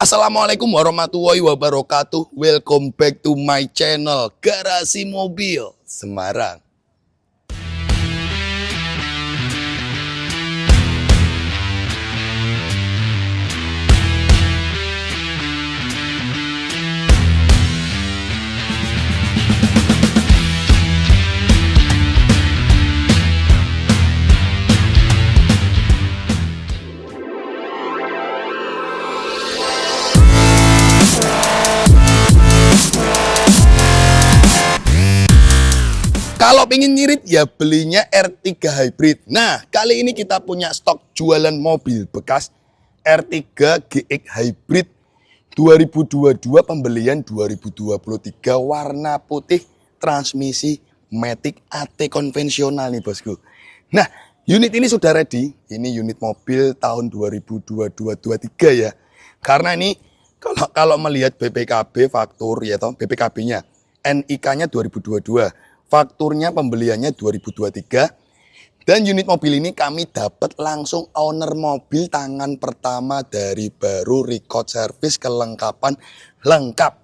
Assalamualaikum warahmatullahi wabarakatuh. Welcome back to my channel Garasi Mobil Semarang. Kalau pengen ngirit ya belinya R3 Hybrid. Nah, kali ini kita punya stok jualan mobil bekas R3 GX Hybrid 2022 pembelian 2023 warna putih transmisi Matic AT konvensional nih bosku. Nah, unit ini sudah ready. Ini unit mobil tahun 2022-23 ya. Karena ini kalau melihat BPKB faktur ya toh, BPKB-nya NIK-nya 2022. Fakturnya pembeliannya 2023 dan unit mobil ini kami dapat langsung owner mobil tangan pertama dari baru record service kelengkapan lengkap.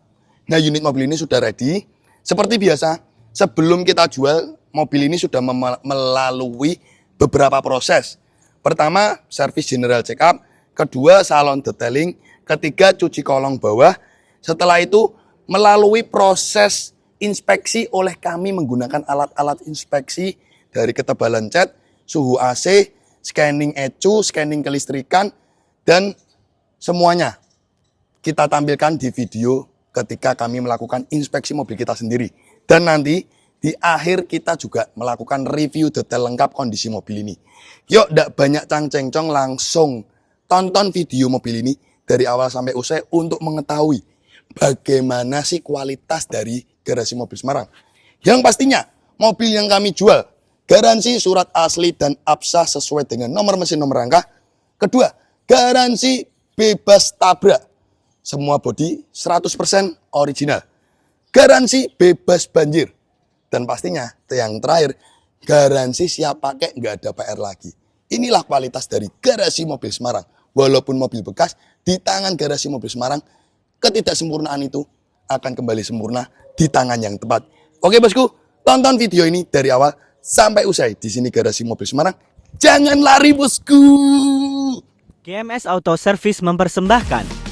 Nah, unit mobil ini sudah ready. Seperti biasa, sebelum kita jual, mobil ini sudah melalui beberapa proses. Pertama, service general check up, kedua salon detailing, ketiga cuci kolong bawah. Setelah itu melalui proses inspeksi oleh kami menggunakan alat-alat inspeksi dari ketebalan cat, suhu AC, scanning ECU, scanning kelistrikan, dan semuanya kita tampilkan di video ketika kami melakukan inspeksi mobil kita sendiri. Dan nanti di akhir kita juga melakukan review detail lengkap kondisi mobil ini. Yuk, ndak banyak cang-cengcong, langsung tonton video mobil ini dari awal sampai usai untuk mengetahui bagaimana sih kualitas dari Garasi Mobil Semarang. Yang pastinya mobil yang kami jual garansi surat asli dan absah sesuai dengan nomor mesin nomor rangka. Kedua, garansi bebas tabrak. Semua bodi 100% original. Garansi bebas banjir. Dan pastinya yang terakhir, garansi siap pakai nggak ada PR lagi. Inilah kualitas dari Garasi Mobil Semarang. Walaupun mobil bekas di tangan Garasi Mobil Semarang, ketidaksempurnaan itu akan kembali sempurna di tangan yang tepat. Oke bosku, tonton video ini dari awal sampai usai. Di sini Garasi Mobil Semarang. Jangan lari bosku. GMS Auto Service mempersembahkan.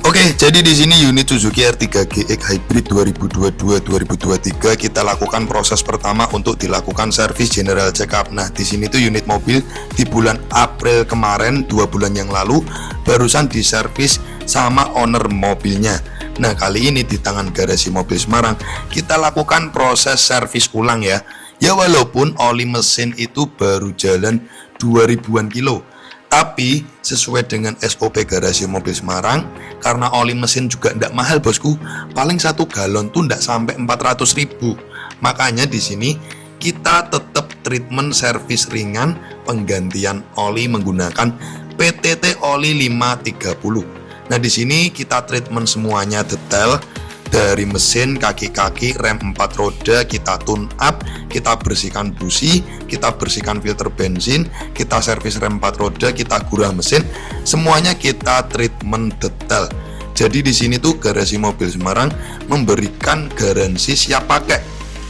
Oke, jadi di sini unit Suzuki R3 GX Hybrid 2022-2023 kita lakukan proses pertama untuk dilakukan servis general check up. Nah, di sini tuh unit mobil di bulan April kemarin, 2 bulan yang lalu, barusan diservis sama owner mobilnya. Nah, kali ini di tangan Garasi Mobil Semarang kita lakukan proses servis ulang ya. Ya walaupun oli mesin itu baru jalan 2000-an kilo. Tapi sesuai dengan SOP Garasi Mobil Semarang, karena oli mesin juga tidak mahal bosku, paling 1 galon tuh tidak sampai 400.000. Makanya di sini kita tetap treatment servis ringan, penggantian oli menggunakan PTT oli 530. Nah, di sini kita treatment semuanya detail dari mesin, kaki-kaki, rem 4 roda, kita tune up, kita bersihkan busi, kita bersihkan filter bensin, kita servis rem 4 roda, kita gurah mesin, semuanya kita treatment detail. Jadi di sini tuh Garasi Mobil Semarang memberikan garansi siap pakai.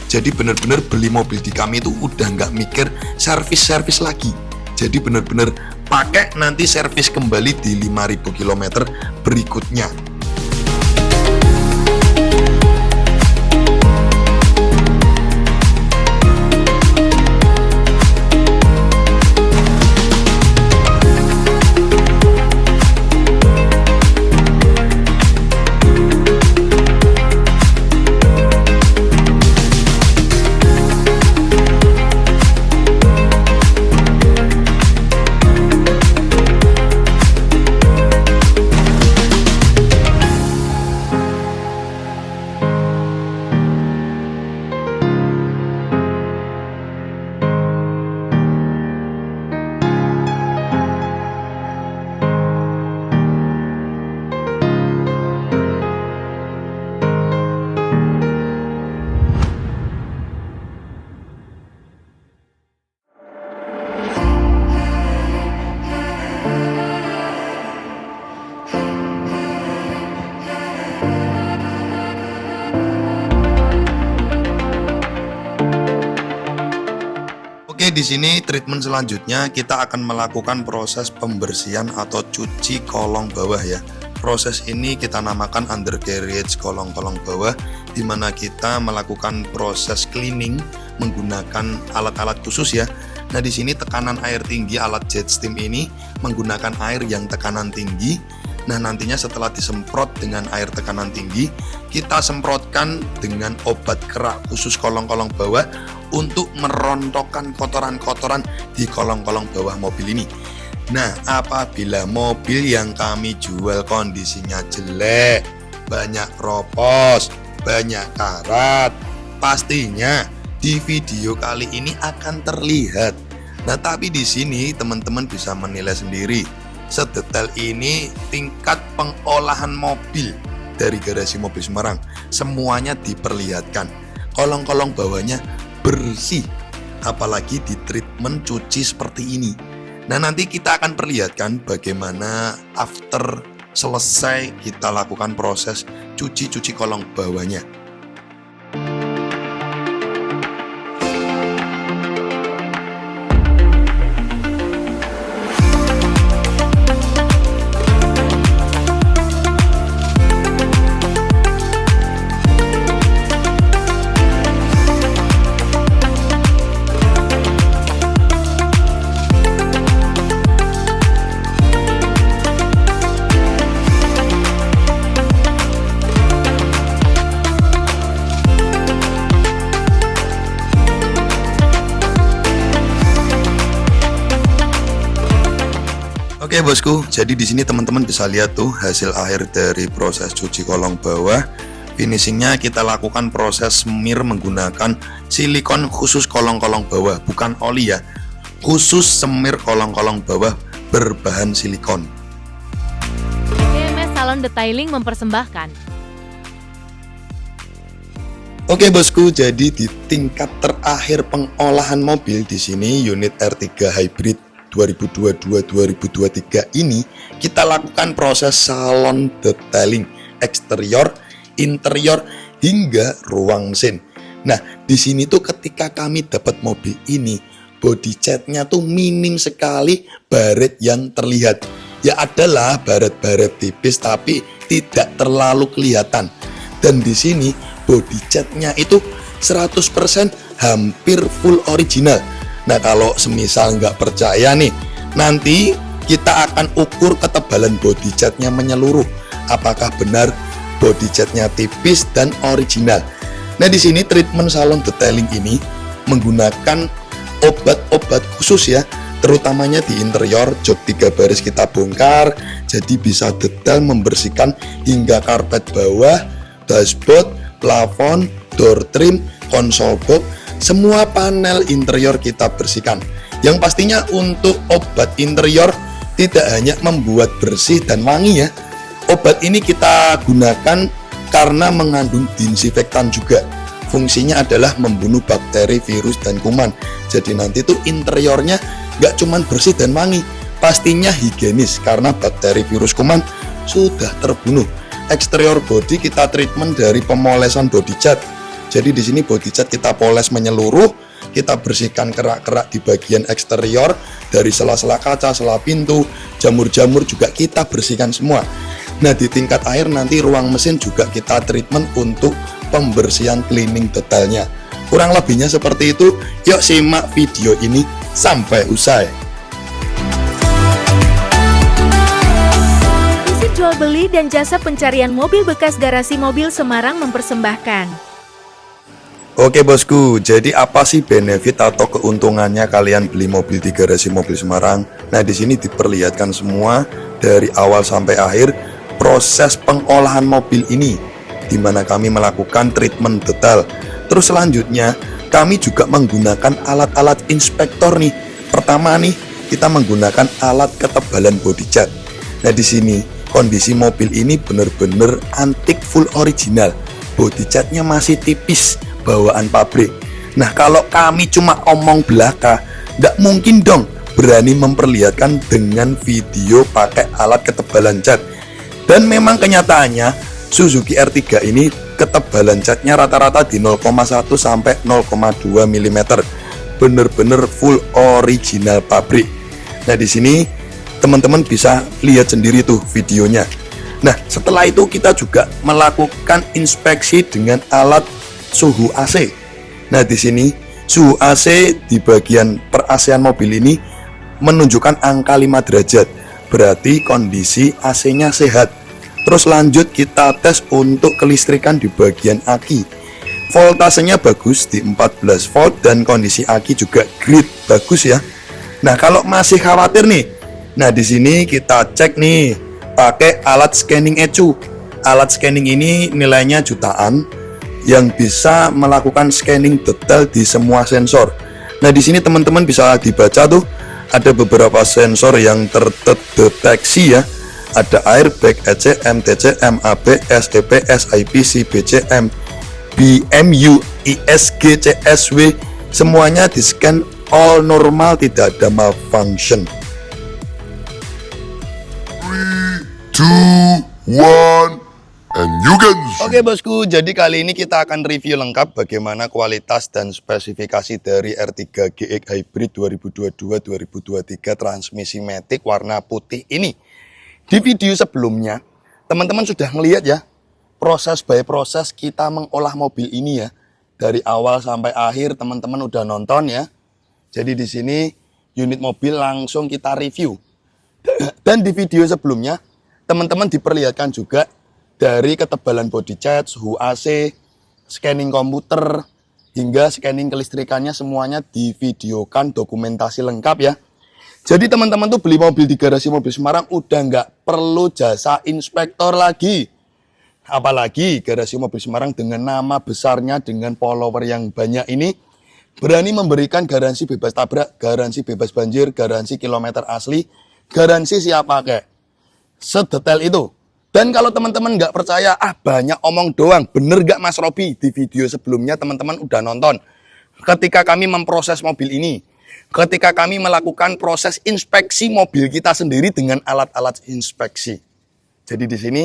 Jadi benar-benar beli mobil di kami itu udah nggak mikir servis-servis lagi. Jadi benar-benar pakai, nanti servis kembali di 5.000 km berikutnya. di sini treatment selanjutnya kita akan melakukan proses pembersihan atau cuci kolong bawah ya. Proses ini kita namakan undercarriage kolong-kolong bawah, di mana kita melakukan proses cleaning menggunakan alat-alat khusus ya. Nah, di sini tekanan air tinggi alat jet steam ini menggunakan air yang tekanan tinggi. Nah, nantinya setelah disemprot dengan air tekanan tinggi, kita semprotkan dengan obat kerak khusus kolong-kolong bawah untuk merontokkan kotoran-kotoran di kolong-kolong bawah mobil ini. Nah, apabila mobil yang kami jual kondisinya jelek, banyak kropos, banyak karat, pastinya di video kali ini akan terlihat. Nah, tapi di sini teman-teman bisa menilai sendiri. Sedetail ini tingkat pengolahan mobil dari Garasi Mobil Semarang. Semuanya diperlihatkan. Kolong-kolong bawahnya bersih, apalagi di treatment cuci seperti ini. Nah, nanti kita akan perlihatkan bagaimana after selesai kita lakukan proses cuci kolong bawahnya. Oke bosku, jadi di sini teman-teman bisa lihat tuh hasil akhir dari proses cuci kolong bawah. Finishingnya kita lakukan proses smear menggunakan silikon khusus kolong-kolong bawah, bukan oli ya. Khusus smear kolong-kolong bawah berbahan silikon. GMS Salon Detailing mempersembahkan. Oke bosku, jadi di tingkat terakhir pengolahan mobil di sini unit R3 Hybrid 2022-2023 ini kita lakukan proses salon detailing eksterior, interior hingga ruang mesin. Nah, di sini tuh ketika kami dapat mobil ini, body catnya tuh minim sekali baret yang terlihat. Ya adalah baret-baret tipis tapi tidak terlalu kelihatan. Dan di sini body catnya itu 100% hampir full original. Nah, kalau semisal nggak percaya nih, nanti kita akan ukur ketebalan body catnya menyeluruh. Apakah benar body catnya tipis dan original. Nah, di sini treatment salon detailing ini menggunakan obat-obat khusus ya, terutamanya di interior. Jok 3 baris kita bongkar, jadi bisa detail membersihkan hingga karpet bawah, dashboard, plafon, door trim, konsol box. Semua panel interior kita bersihkan. Yang pastinya untuk obat interior tidak hanya membuat bersih dan wangi ya. Obat ini kita gunakan karena mengandung disinfektan juga. Fungsinya adalah membunuh bakteri, virus, dan kuman. Jadi nanti tuh interiornya nggak cuman bersih dan wangi, pastinya higienis karena bakteri, virus, kuman sudah terbunuh. Eksterior body kita treatment dari pemolesan body cat. Jadi di sini body cat kita poles menyeluruh, kita bersihkan kerak-kerak di bagian eksterior, dari sela-sela kaca, sela pintu, jamur-jamur juga kita bersihkan semua. Nah, di tingkat akhir nanti ruang mesin juga kita treatment untuk pembersihan cleaning detailnya. Kurang lebihnya seperti itu. Yuk simak video ini sampai usai. Visi jual beli dan jasa pencarian mobil bekas Garasi Mobil Semarang mempersembahkan. Oke bosku, jadi apa sih benefit atau keuntungannya kalian beli mobil di Garasi Mobil Semarang? Nah, di sini diperlihatkan semua dari awal sampai akhir proses pengolahan mobil ini, di mana kami melakukan treatment detail. Terus selanjutnya kami juga menggunakan alat-alat inspektor nih. Pertama nih, kita menggunakan alat ketebalan body cat. Nah, di sini kondisi mobil ini benar-benar antik full original. Body catnya masih tipis, bawaan pabrik. Nah, kalau kami cuma omong belaka, nggak mungkin dong berani memperlihatkan dengan video pakai alat ketebalan cat. Dan memang kenyataannya Suzuki R3 ini ketebalan catnya rata-rata di 0,1 sampai 0,2 mm. bener-bener full original pabrik. Nah di sini teman-teman bisa lihat sendiri tuh videonya. Nah setelah itu kita juga melakukan inspeksi dengan alat suhu AC. Nah di sini suhu AC di bagian per-AC-an mobil ini menunjukkan angka 5 derajat, berarti kondisi AC-nya sehat. Terus lanjut kita tes untuk kelistrikan di bagian aki. Voltasenya bagus di 14 volt dan kondisi aki juga grid bagus ya. Nah, kalau masih khawatir nih, nah di sini kita cek nih pakai alat scanning ECU. Alat scanning ini nilainya jutaan yang bisa melakukan scanning detail di semua sensor. Nah, di sini teman-teman bisa dibaca tuh ada beberapa sensor yang terdeteksi ya. Ada airbag, ECM, TCM, ABS, EPS, IPC, BCM, BMU, ISG, CSW, semuanya di scan all normal, tidak ada malfunction. 3, 2, 1, and you can zoom. Oke bosku, jadi kali ini kita akan review lengkap bagaimana kualitas dan spesifikasi dari R3 GX Hybrid 2022-2023 transmisi matic warna putih ini. Di video sebelumnya, teman-teman sudah ngelihat ya, proses by proses kita mengolah mobil ini ya. Dari awal sampai akhir teman-teman udah nonton ya. Jadi di sini unit mobil langsung kita review. Dan di video sebelumnya, teman-teman diperlihatkan juga dari ketebalan body cat, suhu AC, scanning komputer, hingga scanning kelistrikannya semuanya divideokan, dokumentasi lengkap ya. Jadi teman-teman tuh beli mobil di garasi mobil Semarang udah nggak perlu jasa inspektor lagi. Apalagi garasi mobil Semarang dengan nama besarnya, dengan follower yang banyak ini, berani memberikan garansi bebas tabrak, garansi bebas banjir, garansi kilometer asli, garansi siap pakai. Sedetail itu. Dan kalau teman-teman nggak percaya, banyak omong doang, bener nggak Mas Robi? Di video sebelumnya teman-teman udah nonton. Ketika kami memproses mobil ini, ketika kami melakukan proses inspeksi mobil kita sendiri dengan alat-alat inspeksi. Jadi di sini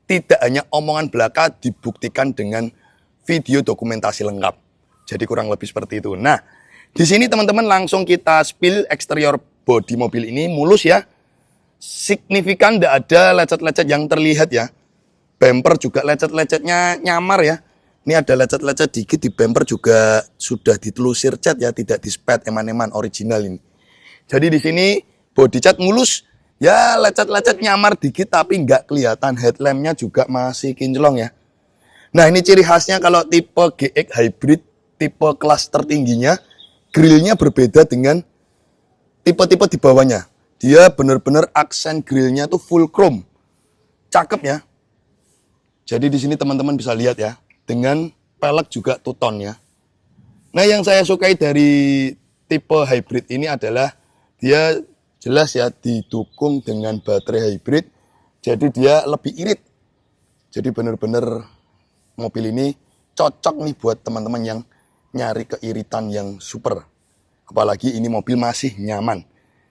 tidak hanya omongan belaka, dibuktikan dengan video dokumentasi lengkap. Jadi kurang lebih seperti itu. Nah, di sini teman-teman langsung kita spill eksterior bodi mobil ini mulus ya. Signifikan tidak ada lecet-lecet yang terlihat ya. Bumper juga lecet-lecetnya nyamar ya. Ini ada lecet-lecet dikit di bumper juga sudah ditelusir cat ya, tidak di spet eman-eman original ini. Jadi di sini body cat mulus. Ya lecet-lecet nyamar dikit tapi nggak kelihatan. Headlampnya juga masih kinclong ya. Nah ini ciri khasnya kalau tipe GX Hybrid, tipe kelas tertingginya, grillnya berbeda dengan tipe-tipe di bawahnya. Dia benar-benar aksen grillnya tuh full chrome. Cakep ya. Jadi di sini teman-teman bisa lihat ya. Dengan pelek juga two-tone ya. Nah yang saya sukai dari tipe hybrid ini adalah dia jelas ya didukung dengan baterai hybrid. Jadi dia lebih irit. Jadi benar-benar mobil ini cocok nih buat teman-teman yang nyari keiritan yang super. Apalagi ini mobil masih nyaman.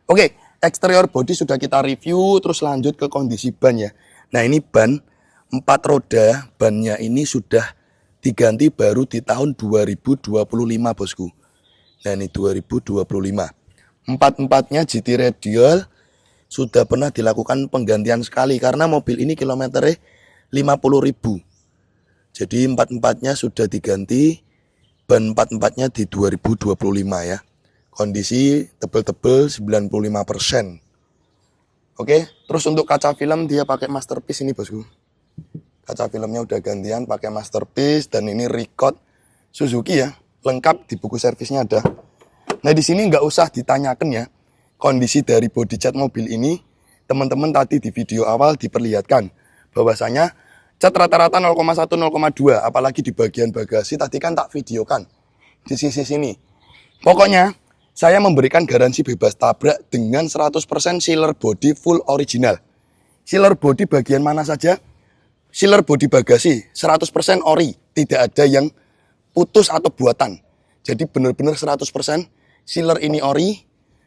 Oke, eksterior body sudah kita review, terus lanjut ke kondisi ban ya. Nah ini ban 4 roda, bannya ini sudah diganti baru di tahun 2025 bosku. Nah ini 2025. Empat-empatnya GT radial sudah pernah dilakukan penggantian sekali karena mobil ini kilometernya 50.000. Jadi empat-empatnya sudah diganti, ban empat-empatnya di 2025 ya. Kondisi tebel-tebel 95%. Oke, terus untuk kaca film dia pakai masterpiece ini bosku. Kaca filmnya udah gantian pakai masterpiece dan ini record Suzuki ya, lengkap di buku servisnya ada. Nah di sini nggak usah ditanyakan ya, kondisi dari body cat mobil ini teman-teman tadi di video awal diperlihatkan bahwasanya cat rata-rata 0,1 0,2, apalagi di bagian bagasi tadi kan tak videokan di sisi sini. Pokoknya saya memberikan garansi bebas tabrak dengan 100% sealer body full original. Sealer body bagian mana saja? Sealer body bagasi 100% ori, tidak ada yang putus atau buatan. Jadi benar-benar 100% sealer ini ori,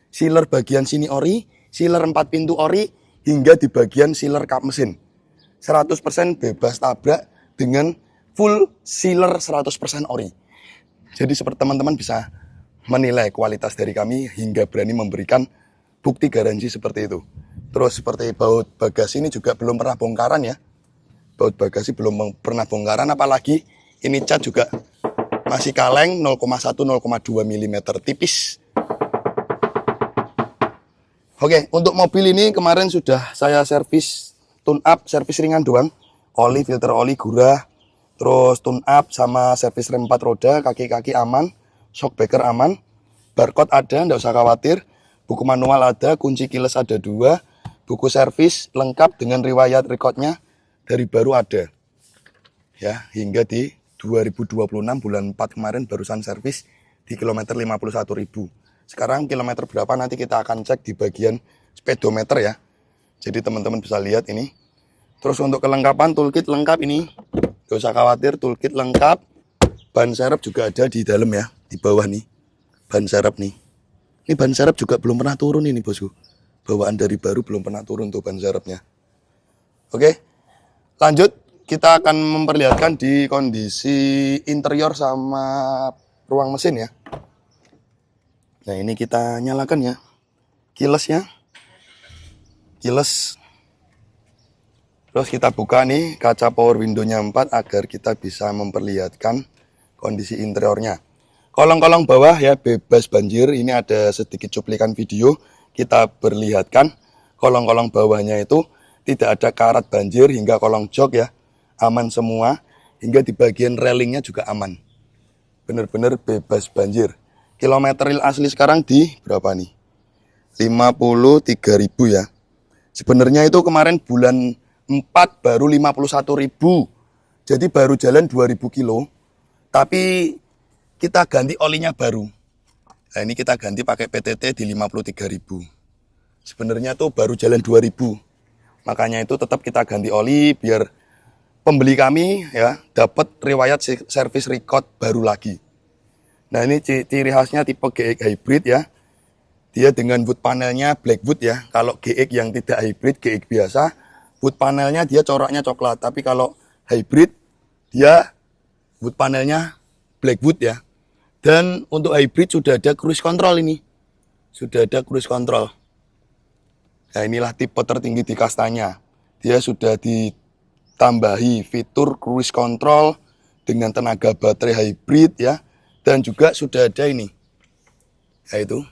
sealer bagian sini ori, sealer 4 pintu ori, hingga di bagian sealer kap mesin. 100% bebas tabrak dengan full sealer 100% ori. Jadi seperti teman-teman bisa menilai kualitas dari kami hingga berani memberikan bukti garansi seperti itu. Terus seperti baut bagasi ini juga belum pernah bongkaran ya. Baut bagasi belum pernah bongkaran, apalagi ini cat juga masih kaleng 0,1-0,2 mm tipis. Oke, untuk mobil ini kemarin sudah saya servis tune up, servis ringan doang. Oli, filter oli, gurah, terus tune up sama servis rem 4 roda, kaki-kaki aman, shock breaker aman, barcode ada, nggak usah khawatir. Buku manual ada, kunci keyless ada 2, buku servis lengkap dengan riwayat recordnya dari baru ada. Ya, hingga di 2026 bulan 4 kemarin barusan servis di kilometer 51.000. Sekarang kilometer berapa nanti kita akan cek di bagian speedometer ya. Jadi teman-teman bisa lihat ini. Terus untuk kelengkapan toolkit lengkap ini. Gak usah khawatir, toolkit lengkap. Ban serep juga ada di dalam ya, di bawah nih. Ban serep nih. Ini ban serep juga belum pernah turun ini bosku. Bawaan dari baru belum pernah turun tuh ban serepnya. Oke, lanjut. Kita akan memperlihatkan di kondisi interior sama ruang mesin ya. Nah ini kita nyalakan ya. Keyless ya. Keyless. Terus kita buka nih kaca power window-nya 4 agar kita bisa memperlihatkan kondisi interiornya. Kolong-kolong bawah ya bebas banjir. Ini ada sedikit cuplikan video. Kita perlihatkan kolong-kolong bawahnya itu tidak ada karat banjir hingga kolong jok ya. Aman semua, hingga di bagian railingnya juga aman. Bener-bener bebas banjir. Kilometer real asli sekarang di berapa nih? 53.000 ya. Sebenarnya itu kemarin bulan 4 baru 51.000. Jadi baru jalan 2.000 kilo. Tapi kita ganti olinya baru. Nah ini kita ganti pakai PTT di 53.000. Sebenarnya tuh baru jalan 2.000. Makanya itu tetap kita ganti oli biar pembeli kami ya dapat riwayat service record baru lagi. Nah ini ciri khasnya tipe GX hybrid ya. Dia dengan wood panelnya black wood ya. Kalau GX yang tidak hybrid, GX biasa, wood panelnya dia coraknya coklat. Tapi kalau hybrid dia wood panelnya black wood ya. Dan untuk hybrid sudah ada cruise control ini. Sudah ada cruise control. Nah inilah tipe tertinggi di kastanya. Dia sudah ditambahi fitur cruise control dengan tenaga baterai hybrid ya. Dan juga sudah ada ini, yaitu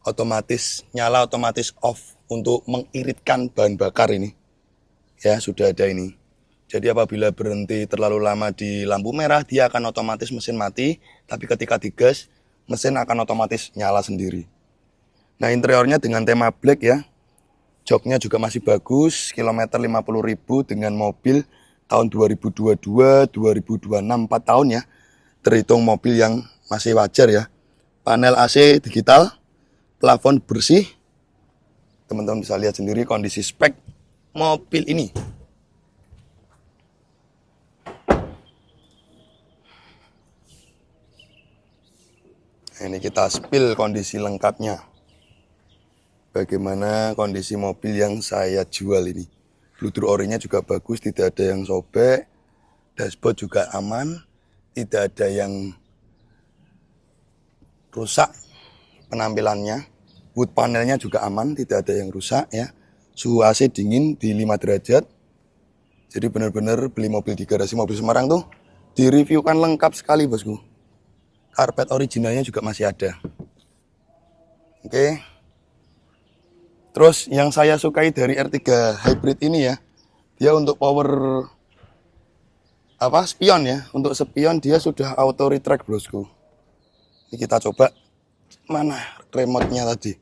otomatis nyala, otomatis off untuk mengiritkan bahan bakar ini. Ya sudah ada ini. Jadi apabila berhenti terlalu lama di lampu merah, dia akan otomatis mesin mati. Tapi ketika digas, mesin akan otomatis nyala sendiri. Nah interiornya dengan tema black ya. Joknya juga masih bagus, kilometer 50.000 dengan mobil tahun 2022, 2026, 4 tahun ya. Terhitung mobil yang masih wajar ya. Panel AC digital, plafon bersih. Teman-teman bisa lihat sendiri kondisi spek mobil ini. Ini kita spill kondisi lengkapnya. Bagaimana kondisi mobil yang saya jual ini. Bluetooth orinya juga bagus, tidak ada yang sobek. Dashboard juga aman. Tidak ada yang rusak penampilannya. Wood panelnya juga aman, tidak ada yang rusak ya. Suhu AC dingin di 5 derajat. Jadi benar-benar beli mobil di garasi mobil Semarang tuh direviewkan lengkap sekali bosku. Karpet originalnya juga masih ada. Oke. Terus yang saya sukai dari R3 hybrid ini ya, dia untuk power spion ya. Untuk spion dia sudah auto retract bosku. Ini kita coba mana remote-nya tadi.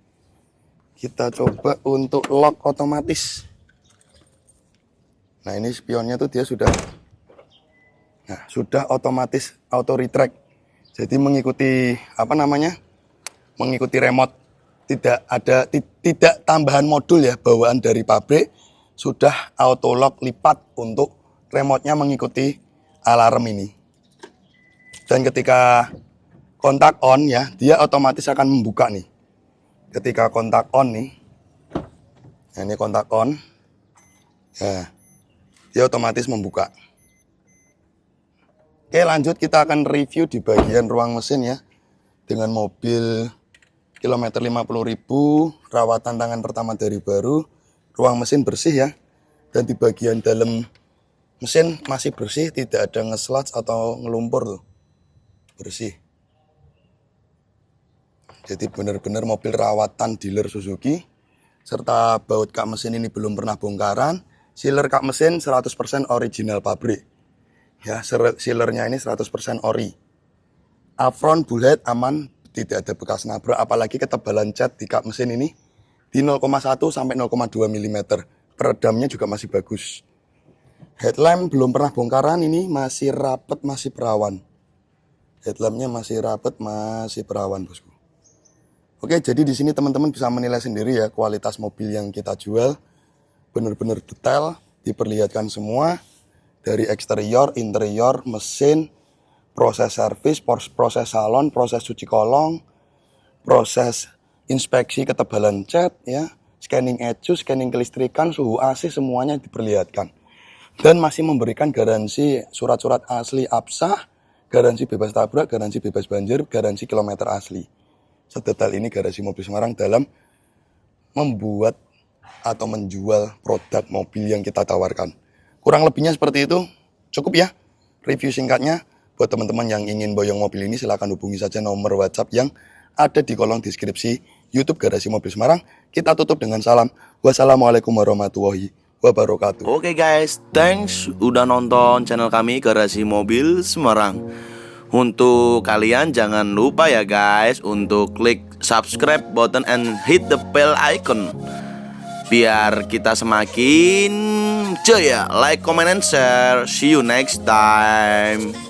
Kita coba untuk lock otomatis. Nah, ini spionnya tuh dia sudah otomatis auto retract. Jadi mengikuti mengikuti remote. Tidak tambahan modul ya, bawaan dari pabrik sudah auto lock lipat untuk remote-nya mengikuti alarm ini. Dan ketika kontak on ya, dia otomatis akan membuka nih. Ketika kontak on nih, nah ini kontak on, ya, dia otomatis membuka. Oke lanjut, kita akan review di bagian ruang mesin ya. dengan mobil kilometer 50.000, rawatan tangan pertama dari baru, ruang mesin bersih ya. Dan di bagian dalam mesin masih bersih, tidak ada ngeslats atau ngelumpur tuh. Bersih. Jadi benar-benar mobil rawatan dealer Suzuki. Serta baut kap mesin ini belum pernah bongkaran. Sealer kap mesin 100% original pabrik. Ya, sealernya ini 100% ori. Upfront bullet aman, tidak ada bekas nabrak, apalagi ketebalan cat di kap mesin ini di 0,1 sampai 0,2 mm. Peredamnya juga masih bagus. Headlamp belum pernah bongkaran, ini masih rapet, masih perawan. Headlampnya masih rapet, masih perawan, bosku. Oke, jadi di sini teman-teman bisa menilai sendiri ya kualitas mobil yang kita jual. Benar-benar detail, diperlihatkan semua dari eksterior, interior, mesin, proses servis, proses salon, proses cuci kolong, proses inspeksi ketebalan cat, ya, scanning ecu, scanning kelistrikan, suhu AC, semuanya diperlihatkan. Dan masih memberikan garansi surat-surat asli absah, garansi bebas tabrak, garansi bebas banjir, garansi kilometer asli. Sedetail ini Garasi Mobil Semarang dalam membuat atau menjual produk mobil yang kita tawarkan. Kurang lebihnya seperti itu, cukup ya review singkatnya. Buat teman-teman yang ingin boyong mobil ini silahkan hubungi saja nomor WhatsApp yang ada di kolom deskripsi YouTube Garasi Mobil Semarang. Kita tutup dengan salam. Wassalamualaikum warahmatullahi wabarakatuh. Oke guys, thanks udah nonton channel kami Garasi Mobil Semarang. Untuk kalian jangan lupa ya guys untuk klik subscribe button and hit the bell icon biar kita semakin jaya. Like, comment, and share. See you next time.